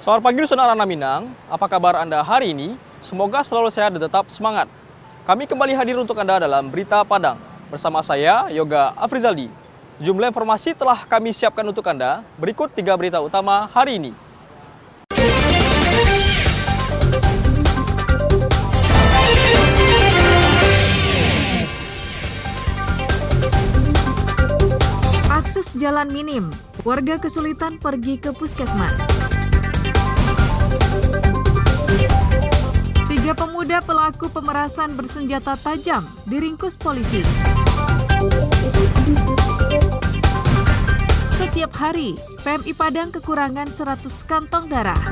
Selamat pagi Dusun Arana Minang, apa kabar Anda hari ini? Semoga selalu sehat dan tetap semangat. Kami kembali hadir untuk Anda dalam Berita Padang. Bersama saya, Yoga Afrizaldi. Jumlah informasi telah kami siapkan untuk Anda. Berikut 3 berita utama hari ini. Akses jalan minim, warga kesulitan pergi ke puskesmas. 3 pemuda pelaku pemerasan bersenjata tajam diringkus polisi. Setiap hari, PMI Padang kekurangan 100 kantong darah.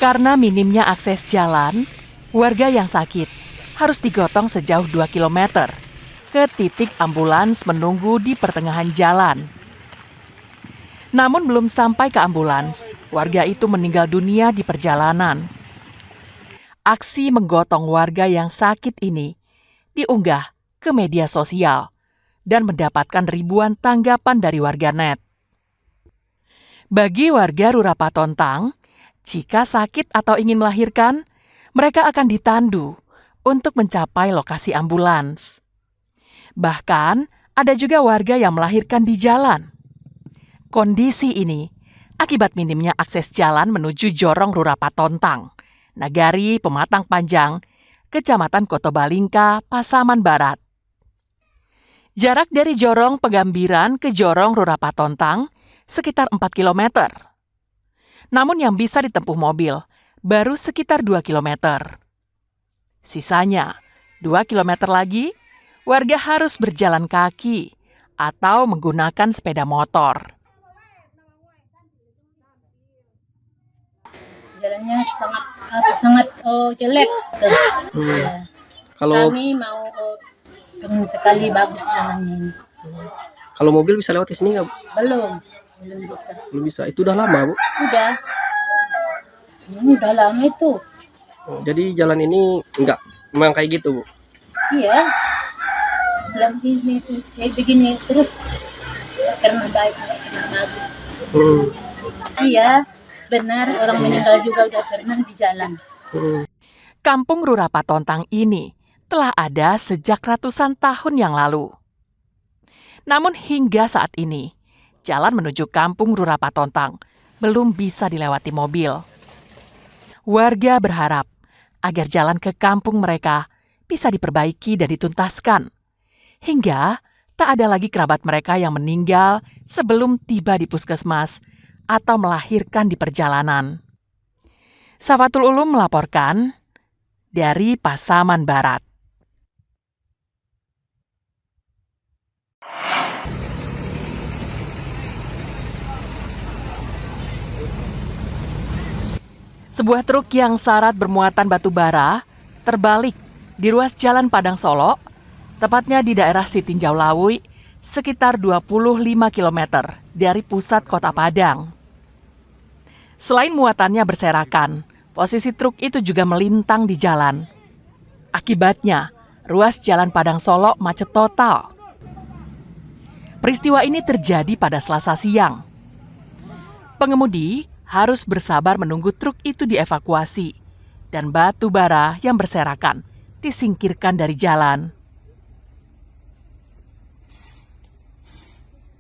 Karena minimnya akses jalan, warga yang sakit harus digotong sejauh 2 km ke titik ambulans menunggu di pertengahan jalan. Namun belum sampai ke ambulans, warga itu meninggal dunia di perjalanan. Aksi menggotong warga yang sakit ini diunggah ke media sosial dan mendapatkan ribuan tanggapan dari warganet. Bagi warga Rurapatontang, jika sakit atau ingin melahirkan, mereka akan ditandu untuk mencapai lokasi ambulans. Bahkan, ada juga warga yang melahirkan di jalan. Kondisi ini akibat minimnya akses jalan menuju Jorong Rurapatontang, Nagari Pematang Panjang, Kecamatan Kotobalingka, Pasaman Barat. Jarak dari Jorong Pegambiran ke Jorong Rurapatontang sekitar 4 km. Namun yang bisa ditempuh mobil baru sekitar 2 km. Sisanya 2 km lagi, warga harus berjalan kaki atau menggunakan sepeda motor. Jalannya sangat jelek. Kalau Kami mau pengen sekali bagus jalannya ini. kalau mobil bisa lewat ke sini nggak? Belum bisa. Belum bisa. Itu udah lama, Bu. Udah lama itu. Jadi jalan ini memang kayak gitu, Bu. Iya. Selama ini saya begini terus nggak pernah baik, nggak pernah bagus. Iya, benar orang meninggal juga udah pernah di jalan. Kampung Rurapatontang ini telah ada sejak ratusan tahun yang lalu. Namun hingga saat ini, jalan menuju Kampung Rurapatontang belum bisa dilewati mobil. Warga berharap agar jalan ke kampung mereka bisa diperbaiki dan dituntaskan, hingga tak ada lagi kerabat mereka yang meninggal sebelum tiba di puskesmas atau melahirkan di perjalanan. Safatul Ulum melaporkan dari Pasaman Barat. Sebuah truk yang syarat bermuatan batu bara terbalik di ruas Jalan Padang Solo, tepatnya di daerah Sitinjau Lawi, sekitar 25 km dari pusat kota Padang. Selain muatannya berserakan, posisi truk itu juga melintang di jalan. Akibatnya, ruas Jalan Padang Solo macet total. Peristiwa ini terjadi pada Selasa siang. Pengemudi harus bersabar menunggu truk itu dievakuasi dan batu bara yang berserakan disingkirkan dari jalan.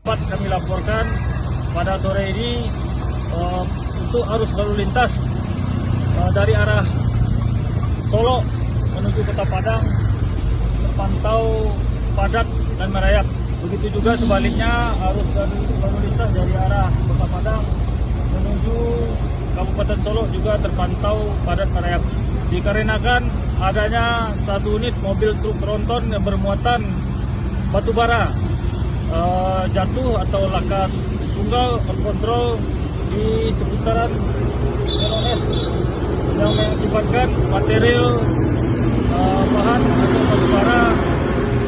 Kami laporkan pada sore ini untuk arus lalu lintas dari arah Solo menuju Kota Padang terpantau padat dan merayap. Begitu juga sebaliknya arus lalu lintas dari arah Kota Padang menuju Kabupaten Solo juga terpantau padat merayap. Dikarenakan adanya 1 unit mobil truk tronton yang bermuatan batu bara jatuh atau laka tunggal kontrol di seputaran Merones yang mengakibatkan material bahan atau batu bara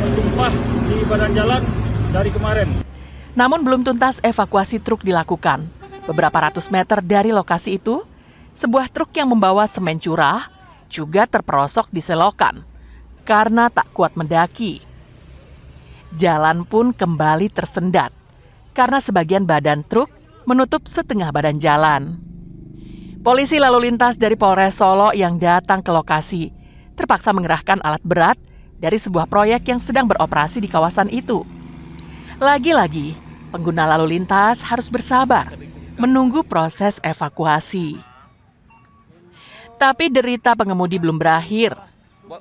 tertumpah di badan jalan dari kemarin. Namun belum tuntas evakuasi truk dilakukan. Beberapa ratus meter dari lokasi itu, sebuah truk yang membawa semen curah juga terperosok di selokan karena tak kuat mendaki. Jalan pun kembali tersendat karena sebagian badan truk menutup setengah badan jalan. Polisi lalu lintas dari Polres Solo yang datang ke lokasi terpaksa mengerahkan alat berat dari sebuah proyek yang sedang beroperasi di kawasan itu. Lagi-lagi, pengguna lalu lintas harus bersabar menunggu proses evakuasi. Tapi derita pengemudi belum berakhir.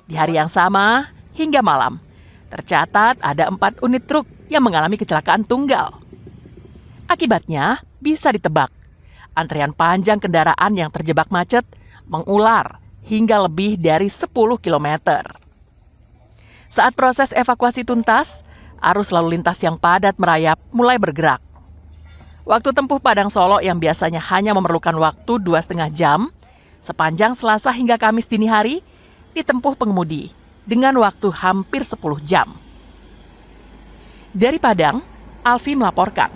Di hari yang sama, hingga malam, tercatat ada 4 unit truk yang mengalami kecelakaan tunggal. Akibatnya bisa ditebak. Antrean panjang kendaraan yang terjebak macet mengular hingga lebih dari 10 km. Saat proses evakuasi tuntas, arus lalu lintas yang padat merayap mulai bergerak. Waktu tempuh Padang Solo yang biasanya hanya memerlukan waktu 2,5 jam, sepanjang Selasa hingga Kamis dini hari, ditempuh pengemudi dengan waktu hampir 10 jam. Dari Padang, Alfi melaporkan.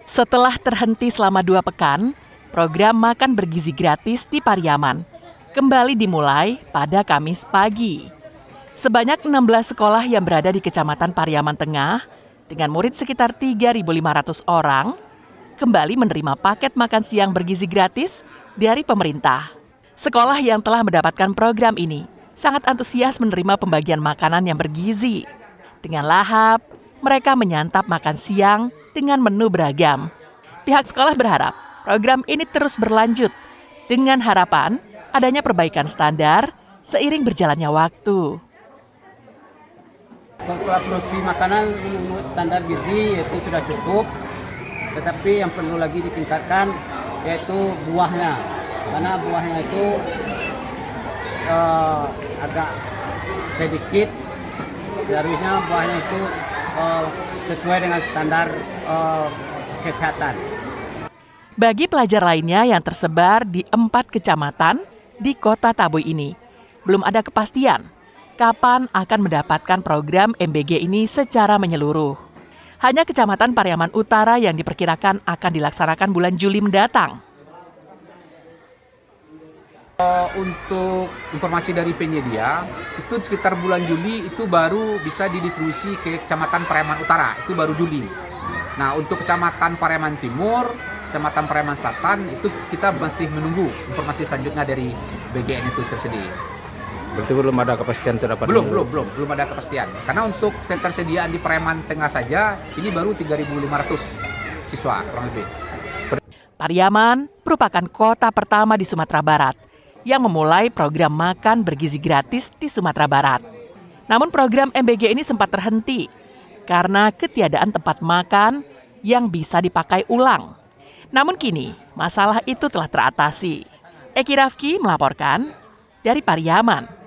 Setelah terhenti selama 2 pekan, program makan bergizi gratis di Pariaman kembali dimulai pada Kamis pagi. Sebanyak 16 sekolah yang berada di Kecamatan Pariaman Tengah dengan murid sekitar 3.500 orang kembali menerima paket makan siang bergizi gratis dari pemerintah. Sekolah yang telah mendapatkan program ini sangat antusias menerima pembagian makanan yang bergizi. Dengan lahap, mereka menyantap makan siang dengan menu beragam. Pihak sekolah berharap program ini terus berlanjut dengan harapan adanya perbaikan standar seiring berjalannya waktu. Produksi makanan menurut standar gizi itu sudah cukup, tetapi yang perlu lagi ditingkatkan yaitu buahnya, karena buahnya itu agak sedikit, seharusnya buahnya itu sesuai dengan standar kesehatan. Bagi pelajar lainnya yang tersebar di 4 kecamatan di Kota Taboy ini, belum ada kepastian kapan akan mendapatkan program MBG ini secara menyeluruh. Hanya Kecamatan Pariaman Utara yang diperkirakan akan dilaksanakan bulan Juli mendatang. Untuk informasi dari penyedia, itu sekitar bulan Juli itu baru bisa didistribusi ke Kecamatan Pariaman Utara, itu baru Juli. Nah, untuk Kecamatan Pariaman Timur, Kecamatan Pariaman Selatan, itu kita masih menunggu informasi selanjutnya dari BGN itu tersedia. Berarti belum ada kepastian terdapat? Belum ada kepastian. Karena untuk ketersediaan di Pariaman Tengah saja, ini baru 3.500 siswa kurang lebih. Pariaman merupakan kota pertama di Sumatera Barat yang memulai program makan bergizi gratis di Sumatera Barat. Namun program MBG ini sempat terhenti karena ketiadaan tempat makan yang bisa dipakai ulang. Namun kini masalah itu telah teratasi. Eki Rafki melaporkan dari Pariaman.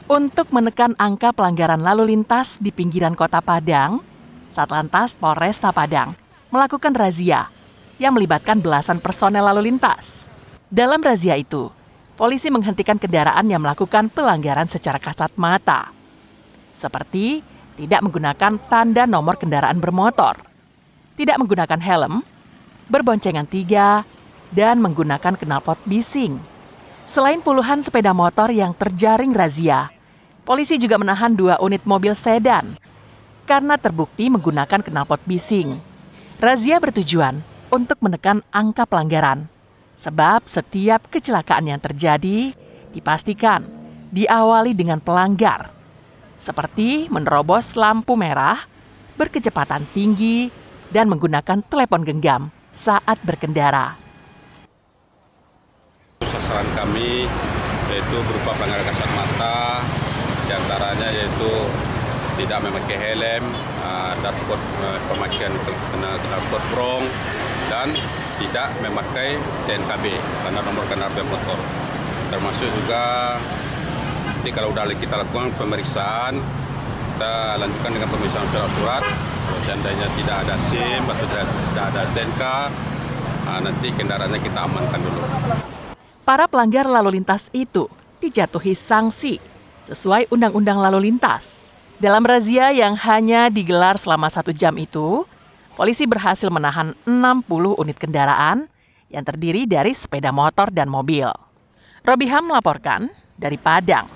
Untuk menekan angka pelanggaran lalu lintas di pinggiran Kota Padang, Satlantas Polresta Padang melakukan razia yang melibatkan belasan personel lalu lintas. Dalam razia itu, polisi menghentikan kendaraan yang melakukan pelanggaran secara kasat mata, seperti tidak menggunakan tanda nomor kendaraan bermotor, tidak menggunakan helm, berboncengan 3, dan menggunakan knalpot bising. Selain puluhan sepeda motor yang terjaring razia, polisi juga menahan 2 unit mobil sedan karena terbukti menggunakan knalpot bising. Razia bertujuan untuk menekan angka pelanggaran, sebab setiap kecelakaan yang terjadi dipastikan diawali dengan pelanggar, seperti menerobos lampu merah, berkecepatan tinggi, dan menggunakan telepon genggam saat berkendara. Sasaran kami yaitu berupa pelanggaran kasat mata, diantaranya yaitu tidak memakai helm, dapat pemakaian knalpot brong, dan tidak memakai TNKB, tanda nomor kendaraan bermotor. Termasuk juga nanti kalau sudah kita lakukan pemeriksaan, kita lanjutkan dengan pemeriksaan surat-surat. Kalau seandainya tidak ada SIM atau tidak ada STNK, nanti kendaraannya kita amankan dulu. Para pelanggar lalu lintas itu dijatuhi sanksi sesuai Undang-Undang Lalu Lintas. Dalam razia yang hanya digelar selama 1 jam itu, polisi berhasil menahan 60 unit kendaraan yang terdiri dari sepeda motor dan mobil. Robiham melaporkan dari Padang.